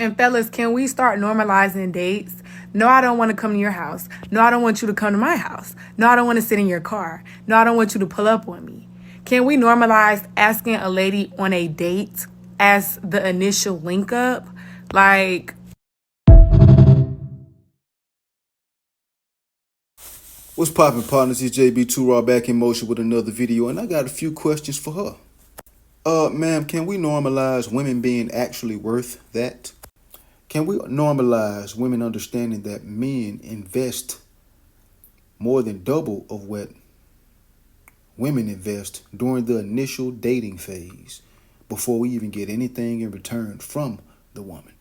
And fellas, can we start normalizing dates? No, I don't want to come to your house. No, I don't want you to come to my house. No, I don't want to sit in your car. No, I don't want you to pull up on me. Can we normalize asking a lady on a date as the initial link up? Like, What's poppin', partners? It's JB2 Raw back in motion with another video, and I got a few questions for her. Ma'am, can we normalize women being actually worth that? Can we normalize women understanding that men invest more than double of what women invest during the initial dating phase before we even get anything in return from the woman?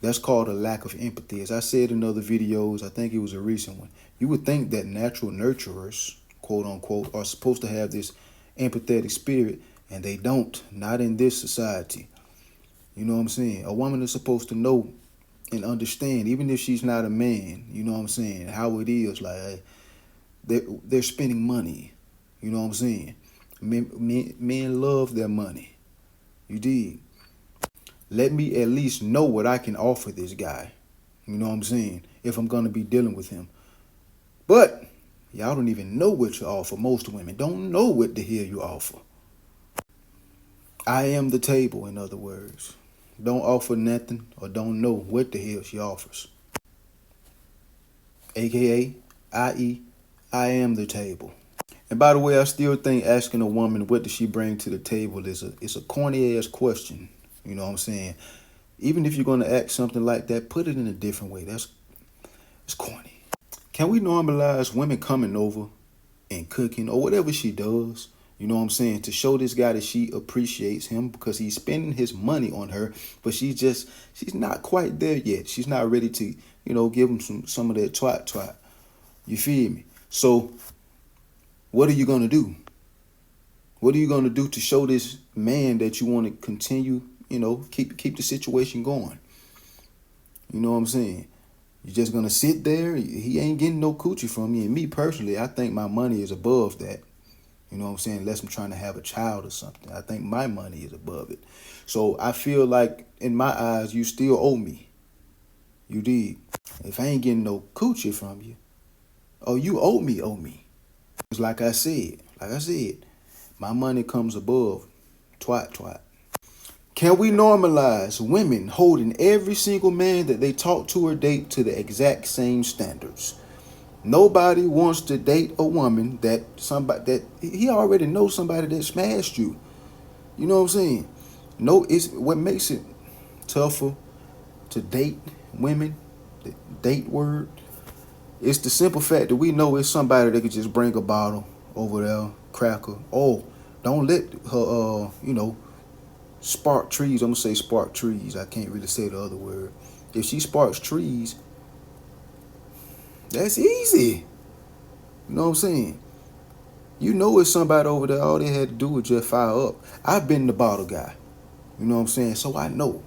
That's called a lack of empathy. As I said in other videos, I think it was a recent one, you would think that natural nurturers, quote unquote, are supposed to have this empathetic spirit, and they don't. Not in this society. You know what I'm saying? A woman is supposed to know and understand, even if she's not a man, you know what I'm saying, how it is. Like, they're spending money. You know what I'm saying? Men love their money. You dig? Let me at least know what I can offer this guy. You know what I'm saying? If I'm going to be dealing with him. But y'all don't even know what you offer. Most women don't know what the hell you offer. I am the table, in other words. Don't offer nothing or don't know what the hell she offers. AKA, i.e., I am the table. And by the way, I still think asking a woman what does she bring to the table is a corny ass question. You know what I'm saying? Even if you're going to act something like that, put it in a different way. It's corny. Can we normalize women coming over and cooking or whatever she does? You know what I'm saying? To show this guy that she appreciates him because he's spending his money on her, but she's not quite there yet. She's not ready to, give him some of that twat. You feel me? So what are you going to do? What are you going to do to show this man that you want to continue, keep the situation going? You know what I'm saying? You're just going to sit there? He ain't getting no coochie from you. And me personally, I think my money is above that. You know what I'm saying? Unless I'm trying to have a child or something. I think my money is above it. So I feel like, in my eyes, you still owe me. You did. If I ain't getting no coochie from you, you owe me. It's like I said, my money comes above twat. Can we normalize women holding every single man that they talk to or date to the exact same standards? Nobody wants to date a woman that he already knows somebody that smashed you. You know what I'm saying? No, it's what makes it tougher to date women, the date word. It's the simple fact that we know it's somebody that could just bring a bottle over there, cracker. Oh, don't let her, spark trees. I'm going to say spark trees. I can't really say the other word. If she sparks trees, that's easy. You know what I'm saying? You know it's somebody over there. All they had to do was just fire up. I've been the bottle guy. You know what I'm saying? So I know.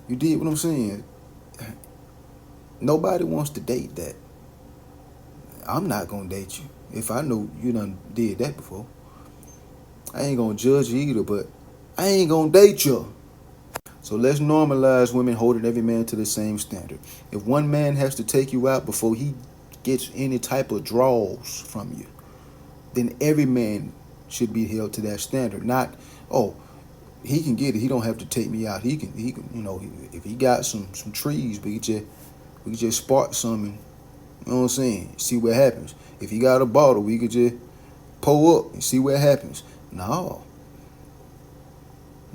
You did what I'm saying? Nobody wants to date that. I'm not going to date you if I know you done did that before. I ain't going to judge you either, but I ain't going to date you. So let's normalize women holding every man to the same standard. If one man has to take you out before he gets any type of draws from you, then every man should be held to that standard. Not, he can get it. He don't have to take me out. He can, if he got some trees, we can just spark some and, you know what I'm saying, see what happens. If he got a bottle, we could just pull up and see what happens. No.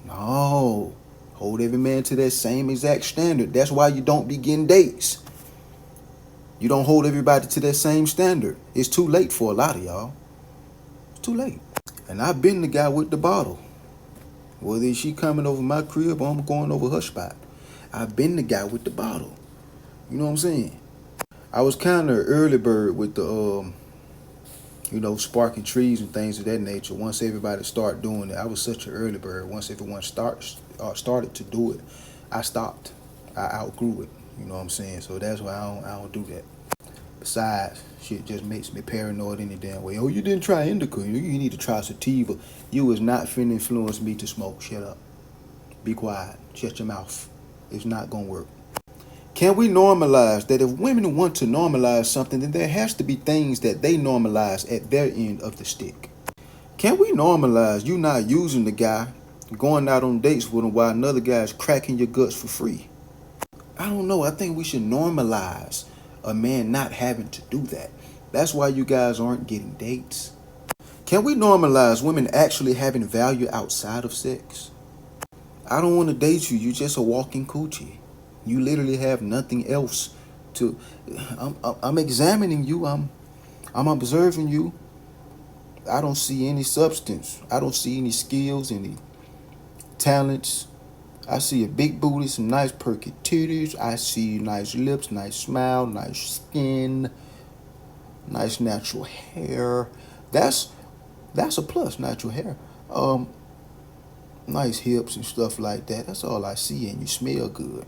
Hold every man to that same exact standard. That's why you don't be getting dates. You don't hold everybody to that same standard. It's too late for a lot of y'all. It's too late. And I've been the guy with the bottle. Whether she coming over my crib or I'm going over her spot. I've been the guy with the bottle. You know what I'm saying? I was kind of an early bird with the, sparking trees and things of that nature. Once everybody started doing it, I was such an early bird. Once everyone started to do it, I stopped. I outgrew it. You know what I'm saying? So that's why I don't do that. Besides, shit just makes me paranoid any damn way. Oh, you didn't try indica. You need to try sativa. You was not finna influence me to smoke. Shut up. Be quiet. Shut your mouth. It's not going to work. Can we normalize that if women want to normalize something, then there has to be things that they normalize at their end of the stick? Can we normalize you not using the guy, going out on dates with him while another guy is cracking your guts for free? I don't know. I think we should normalize a man not having to do that. That's why you guys aren't getting dates. Can we normalize women actually having value outside of sex? I don't want to date you. You're just a walking coochie. You literally have nothing else to. I'm examining you. I'm observing you. I don't see any substance. I don't see any skills, any talents. I see a big booty, some nice perky titties. I see nice lips, nice smile, nice skin, nice natural hair. That's a plus, natural hair. Nice hips and stuff like that. That's all I see, and you smell good.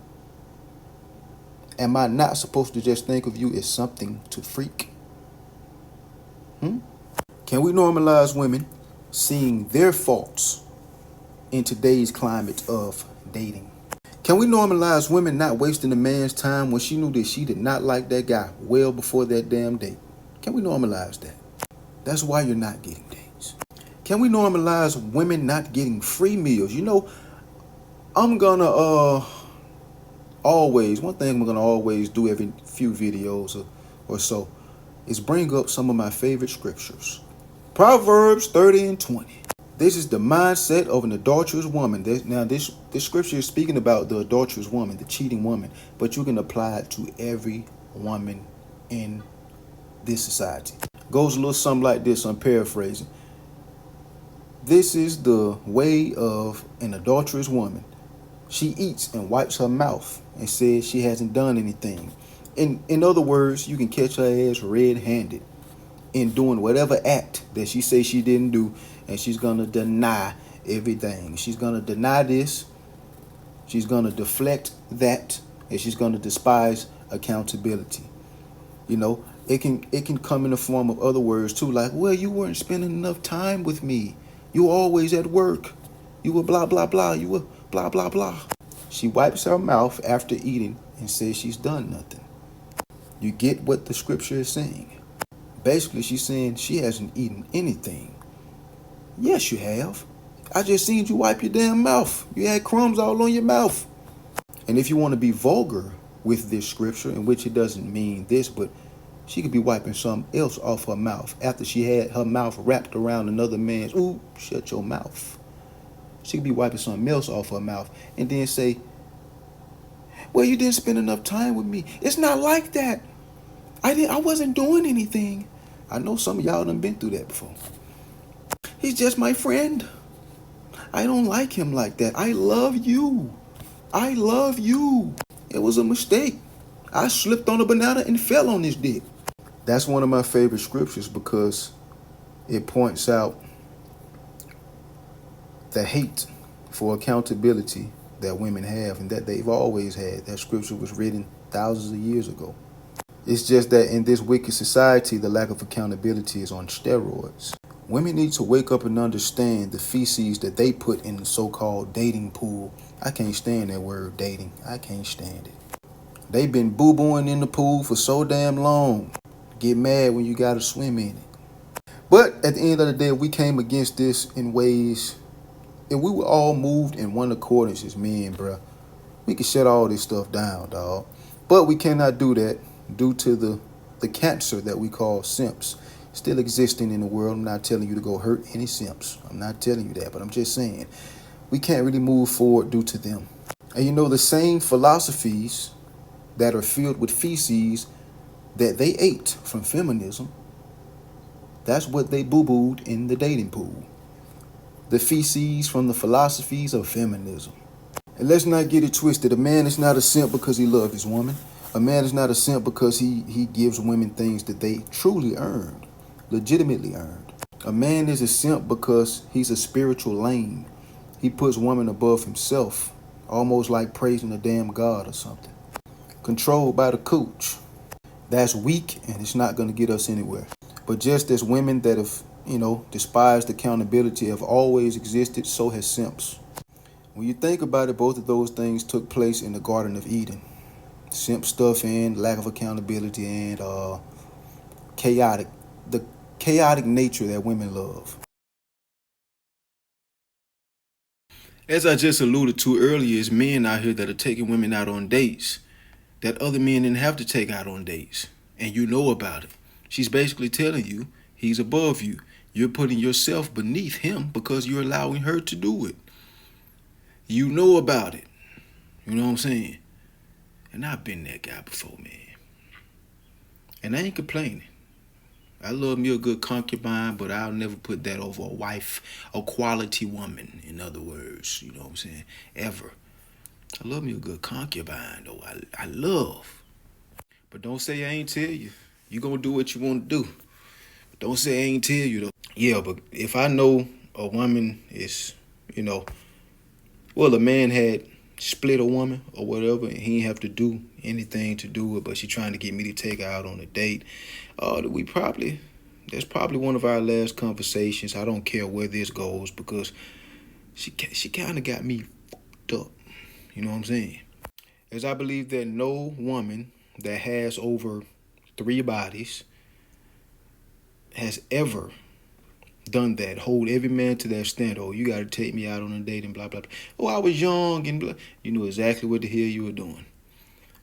Am I not supposed to just think of you as something to freak? Can we normalize women seeing their faults in today's climate of dating? Can we normalize women not wasting a man's time when she knew that she did not like that guy well before that damn date? Can we normalize that? That's why you're not getting dates. Can we normalize women not getting free meals? You know, I'm gonna one thing I'm gonna always do every few videos or so is bring up some of my favorite scriptures. Proverbs 30 and 20. This is the mindset of an adulterous woman. This scripture is speaking about the adulterous woman, the cheating woman, but you can apply it to every woman in this society. Goes a little something like this, I'm paraphrasing. This is the way of an adulterous woman. She eats and wipes her mouth and says she hasn't done anything. In other words, you can catch her ass red-handed in doing whatever act that she says she didn't do, and she's going to deny everything. She's going to deny this, she's going to deflect that, and she's going to despise accountability. You know, it can come in the form of other words too, like, well, you weren't spending enough time with me. You were always at work. You were blah, blah, blah. You were blah, blah, blah. She wipes her mouth after eating and says she's done nothing. You get what the scripture is saying. Basically, she's saying she hasn't eaten anything. Yes, you have. I just seen you wipe your damn mouth. You had crumbs all on your mouth. And if you want to be vulgar with this scripture, in which it doesn't mean this, but she could be wiping something else off her mouth after she had her mouth wrapped around another man's. Ooh, shut your mouth. She could be wiping something else off her mouth and then say, well, you didn't spend enough time with me. It's not like that. I wasn't doing anything. I know some of y'all done been through that before. He's just my friend. I don't like him like that. I love you. I love you. It was a mistake. I slipped on a banana and fell on his dick. That's one of my favorite scriptures because it points out the hate for accountability that women have and that they've always had. That scripture was written thousands of years ago. It's just that in this wicked society, the lack of accountability is on steroids. Women need to wake up and understand the feces that they put in the so-called dating pool. I can't stand that word dating. I can't stand it. They've been boo-booing in the pool for so damn long. Get mad when you gotta swim in it. But at the end of the day, we came against this in ways, and we were all moved in one accordance as men, bruh. We could shut all this stuff down, dog. But we cannot do that due to the cancer that we call simps still existing in the world. I'm not telling you to go hurt any simps. I'm not telling you that, but I'm just saying we can't really move forward due to them. And you know, the same philosophies that are filled with feces that they ate from feminism, that's what they boo-booed in the dating pool. The feces from the philosophies of feminism. And let's not get it twisted. A man is not a simp because he loves his woman. A man is not a simp because he gives women things that they truly earned, legitimately earned. A man is a simp because he's a spiritual lame. He puts women above himself, almost like praising a damn god or something. Controlled by the cooch. That's weak and it's not going to get us anywhere. But just as women that have, despised accountability have always existed, so has simps. When you think about it, both of those things took place in the Garden of Eden. Simp stuff and lack of accountability and chaotic, the chaotic nature that women love. As I just alluded to earlier, it's men out here that are taking women out on dates that other men didn't have to take out on dates. And you know about it. She's basically telling you he's above you. You're putting yourself beneath him because you're allowing her to do it. You know about it. You know what I'm saying? And I've been that guy before, man. And I ain't complaining. I love me a good concubine, but I'll never put that over a wife, a quality woman, in other words. You know what I'm saying? Ever. I love me a good concubine, though. I love. But don't say I ain't tell you. You gonna do what you want to do. But don't say I ain't tell you, though. Yeah, but if I know a woman is, a man had split a woman or whatever, and he didn't have to do anything to do it, but she trying to get me to take her out on a date, that's probably one of our last conversations. I don't care where this goes because she kind of got me fucked up. You know what I'm saying? As I believe that no woman that has over 3 bodies has ever done that. Hold every man to that standard. Oh, you got to take me out on a date and blah, blah, blah. Oh, I was young and blah. You know exactly what the hell you were doing.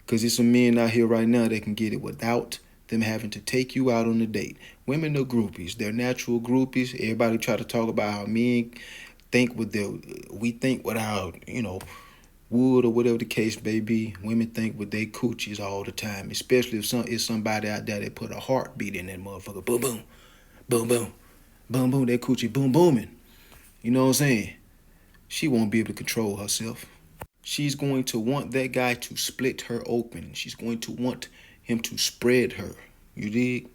Because there's some men out here right now that can get it without them having to take you out on a date. Women are groupies. They're natural groupies. Everybody try to talk about how men think we think with our, wood or whatever the case may be. Women think with their coochies all the time, especially if it's somebody out there that put a heartbeat in that motherfucker. Boom, boom, boom, boom. Boom, boom, that coochie boom, booming. You know what I'm saying? She won't be able to control herself. She's going to want that guy to split her open. She's going to want him to spread her. You dig?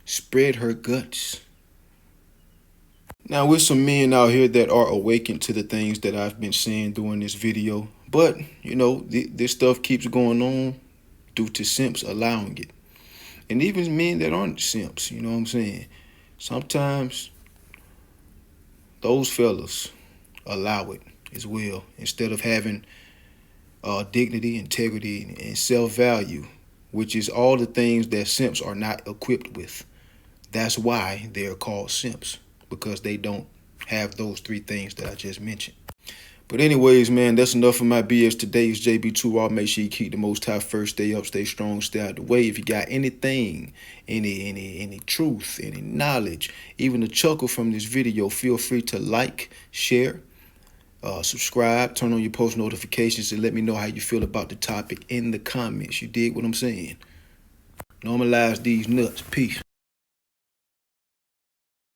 Spread her guts. Now, with some men out here that are awakened to the things that I've been saying during this video. But, this stuff keeps going on due to simps allowing it. And even men that aren't simps, you know what I'm saying? Sometimes those fellas allow it as well. Instead of having dignity, integrity, and self-value, which is all the things that simps are not equipped with. That's why they're called simps, because they don't have those 3 things that I just mentioned. But anyways, man, that's enough of my BS today. It's JB2R. Make sure you keep the Most High first. Stay up, stay strong, stay out the way. If you got anything, any truth, any knowledge, even a chuckle from this video, feel free to like, share, subscribe, turn on your post notifications, and let me know how you feel about the topic in the comments. You dig what I'm saying? Normalize these nuts. Peace.